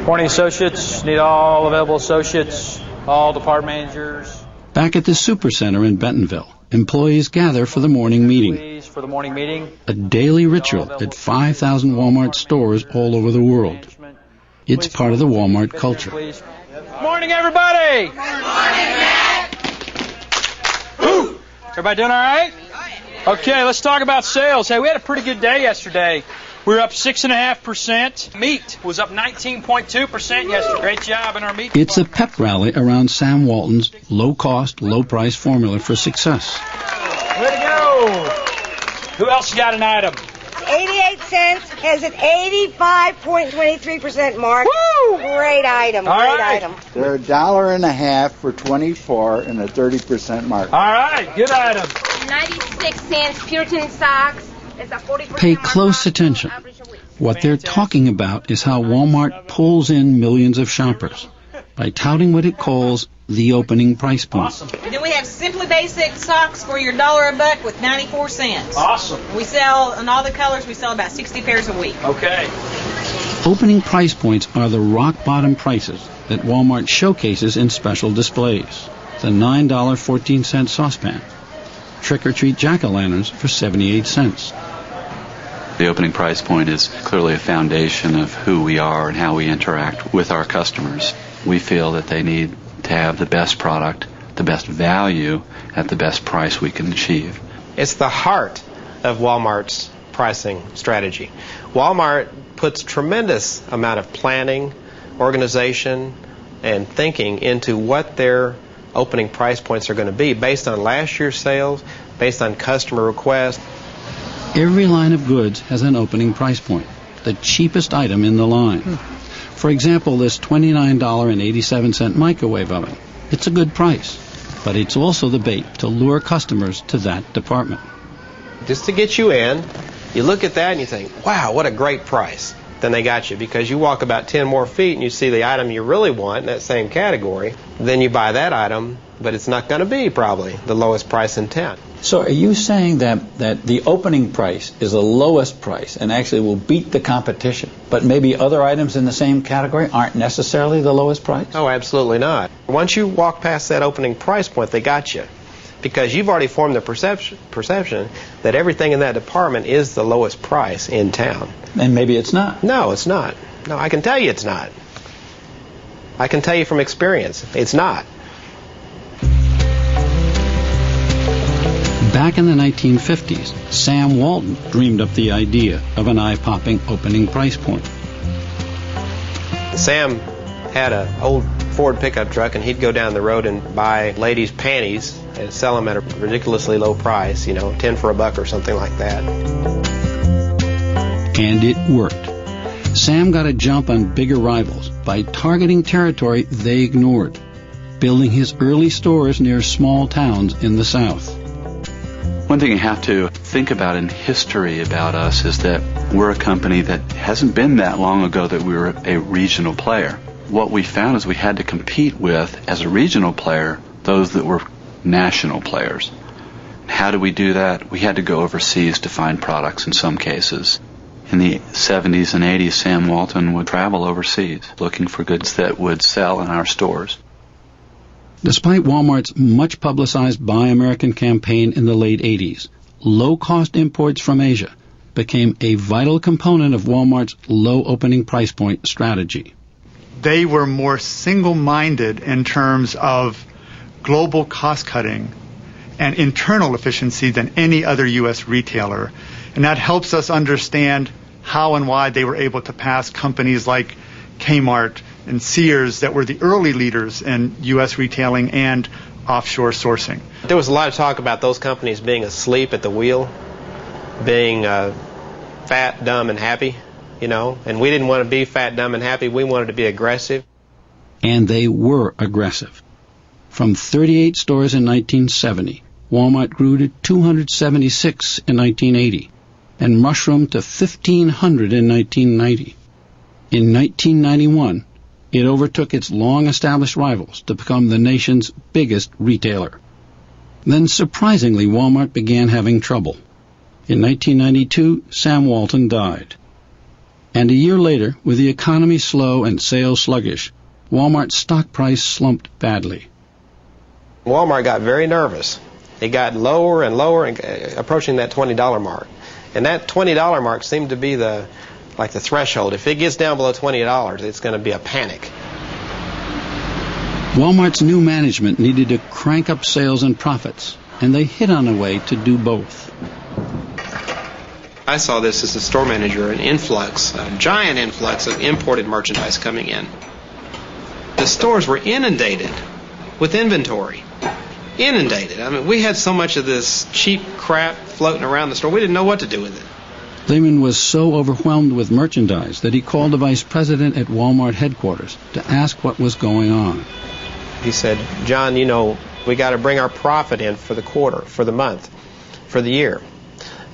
Morning associates, need all available associates, all department managers. Back at the Supercenter in Bentonville, employees gather for the morning meeting. A daily ritual at 5,000 Walmart stores all over the world. It's part of the Walmart culture. Morning, everybody! Good morning, Matt! Everybody doing all right? Okay, let's talk about sales. Hey, we had a pretty good day yesterday. We were up 6.5%. Meat was up 19.2% yesterday. Great job in our meat. It's a pep rally around Sam Walton's low-cost, low-price formula for success. Way to go! Who else got an item? 88 cents has an 85.23% mark. Woo! Great item. All Great right. item. They're $1.50 for 24 and a 30% mark. All right, good item. 96 cents Puritan socks. It's a 40% Pay close attention. What they're talking about is how Walmart pulls in millions of shoppers by touting what it calls the opening price point. Awesome. And then we have Simply Basic socks for your $1 a buck with 94 cents. Awesome. We sell, in all the colors, we sell about 60 pairs a week. Okay. Opening price points are the rock-bottom prices that Walmart showcases in special displays. The $9.14 saucepan. Trick-or-treat jack-o'-lanterns for 78 cents. The opening price point is clearly a foundation of who we are and how we interact with our customers. We feel that they need to have the best product, the best value, at the best price we can achieve. It's the heart of Walmart's pricing strategy. Walmart puts tremendous amount of planning, organization, and thinking into what their opening price points are going to be based on last year's sales, based on customer requests. Every line of goods has an opening price point, the cheapest item in the line. For example, this $29.87 microwave oven. It's a good price, but it's also the bait to lure customers to that department. Just to get you in, you look at that and you think, wow, what a great price. Then they got you, because you walk about 10 more feet and you see the item you really want in that same category. Then you buy that item, but it's not going to be probably the lowest price in town. So are you saying that the opening price is the lowest price and actually will beat the competition, but maybe other items in the same category aren't necessarily the lowest price? Oh, absolutely not. Once you walk past that opening price point, they got you. Because you've already formed the perception that everything in that department is the lowest price in town. And maybe it's not. No, it's not. No, I can tell you it's not. I can tell you from experience, it's not. Back in the 1950s, Sam Walton dreamed up the idea of an eye-popping opening price point. Sam had an old Ford pickup truck, and he'd go down the road and buy ladies' panties and sell them at a ridiculously low price, 10 for a buck or something like that. And it worked. Sam got a jump on bigger rivals by targeting territory they ignored, building his early stores near small towns in the South. One thing you have to think about in history about us is that we're a company that hasn't been that long ago that we were a regional player. What we found is we had to compete with, as a regional player, those that were national players. How do we do that? We had to go overseas to find products in some cases. In the 70s and 80s, Sam Walton would travel overseas looking for goods that would sell in our stores. Despite Walmart's much publicized Buy American campaign in the late 80s, low-cost imports from Asia became a vital component of Walmart's low opening price point strategy. They were more single-minded in terms of global cost-cutting and internal efficiency than any other U.S. retailer. And that helps us understand how and why they were able to pass companies like Kmart and Sears that were the early leaders in U.S. retailing and offshore sourcing. There was a lot of talk about those companies being asleep at the wheel, being fat, dumb, and happy, and we didn't want to be fat, dumb, and happy. We wanted to be aggressive. And they were aggressive. From 38 stores in 1970, Walmart grew to 276 in 1980 and mushroomed to 1,500 in 1990. In 1991, it overtook its long-established rivals to become the nation's biggest retailer. Then, surprisingly, Walmart began having trouble. In 1992, Sam Walton died. And a year later, with the economy slow and sales sluggish, Walmart's stock price slumped badly. Walmart got very nervous. It got lower and lower, and approaching that $20 mark. And that $20 mark seemed to be the threshold. If it gets down below $20, it's going to be a panic. Walmart's new management needed to crank up sales and profits, and they hit on a way to do both. I saw this as a store manager, an influx, a giant influx of imported merchandise coming in. The stores were inundated with inventory. Inundated. I mean, we had so much of this cheap crap floating around the store, we didn't know what to do with it. Lehman was so overwhelmed with merchandise that he called the vice president at Walmart headquarters to ask what was going on. He said, John, you know, we got to bring our profit in for the quarter, for the month, for the year.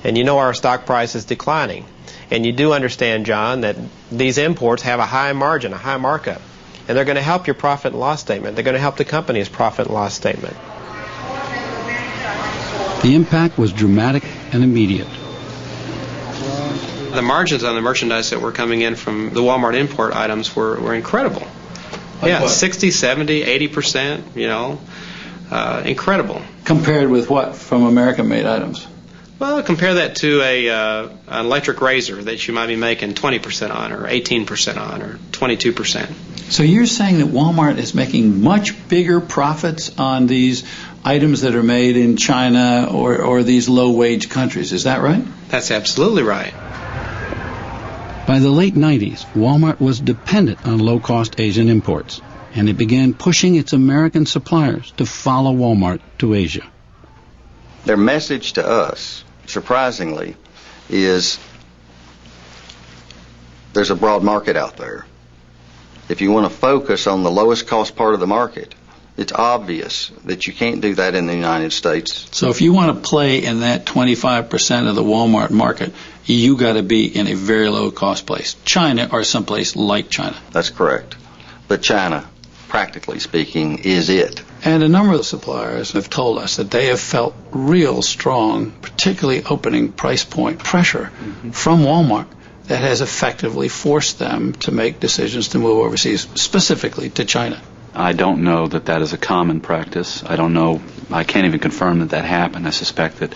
And you know our stock price is declining. And you do understand, John, that these imports have a high margin, a high markup. And they're going to help your profit and loss statement. They're going to help the company's profit and loss statement. The impact was dramatic and immediate. The margins on the merchandise that were coming in from the Walmart import items were incredible. Yeah, what? 60, 70, 80%, you know, incredible. Compared with what from American-made items? Well, compare that to an electric razor that you might be making 20% on, or 18% on, or 22%. So you're saying that Walmart is making much bigger profits on these items that are made in China or these low-wage countries. Is that right? That's absolutely right. By the late 90s, Walmart was dependent on low-cost Asian imports, and it began pushing its American suppliers to follow Walmart to Asia. Their message to us, surprisingly, is there's a broad market out there. If you want to focus on the lowest cost part of the market, it's obvious that you can't do that in the United States. So if you want to play in that 25% of the Walmart market, you got to be in a very low cost place. China or someplace like China. That's correct. But China, practically speaking, is it. And a number of the suppliers have told us that they have felt real strong, particularly opening price point pressure from Walmart that has effectively forced them to make decisions to move overseas, specifically to China. I don't know that that is a common practice. I don't know. I can't even confirm that that happened. I suspect that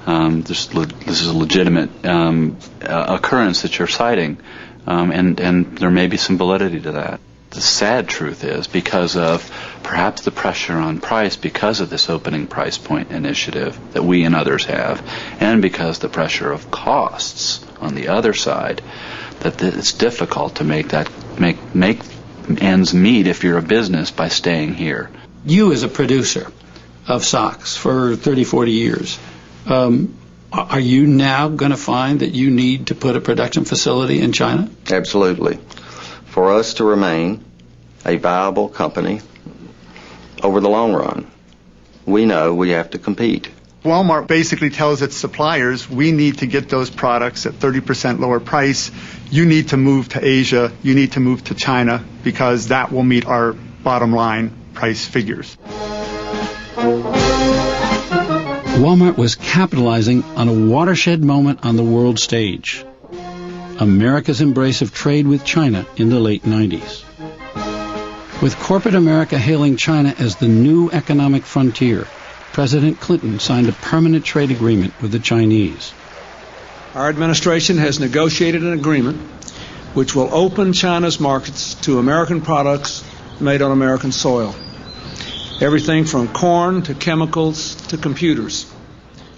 this is a legitimate occurrence that you're citing, and there may be some validity to that. The sad truth is, because of perhaps the pressure on price because of this opening price point initiative that we and others have, and because the pressure of costs on the other side, that it's difficult to make ends meet if you're a business by staying here. You as a producer of socks for 30, 40 years, are you now going to find that you need to put a production facility in China? Absolutely. For us to remain a viable company over the long run, we know we have to compete. Walmart basically tells its suppliers, we need to get those products at 30% lower price. You need to move to Asia. You need to move to China because that will meet our bottom line price figures. Walmart was capitalizing on a watershed moment on the world stage. America's embrace of trade with China in the late 90s. With corporate America hailing China as the new economic frontier, President Clinton signed a permanent trade agreement with the Chinese. Our administration has negotiated an agreement which will open China's markets to American products made on American soil. Everything from corn to chemicals to computers.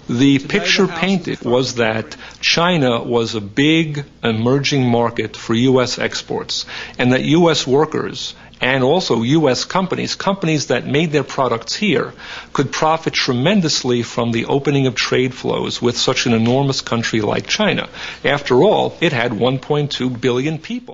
The picture painted was that China was a big emerging market for U.S. exports, and that U.S. workers and also U.S. companies that made their products here, could profit tremendously from the opening of trade flows with such an enormous country like China. After all, it had 1.2 billion people.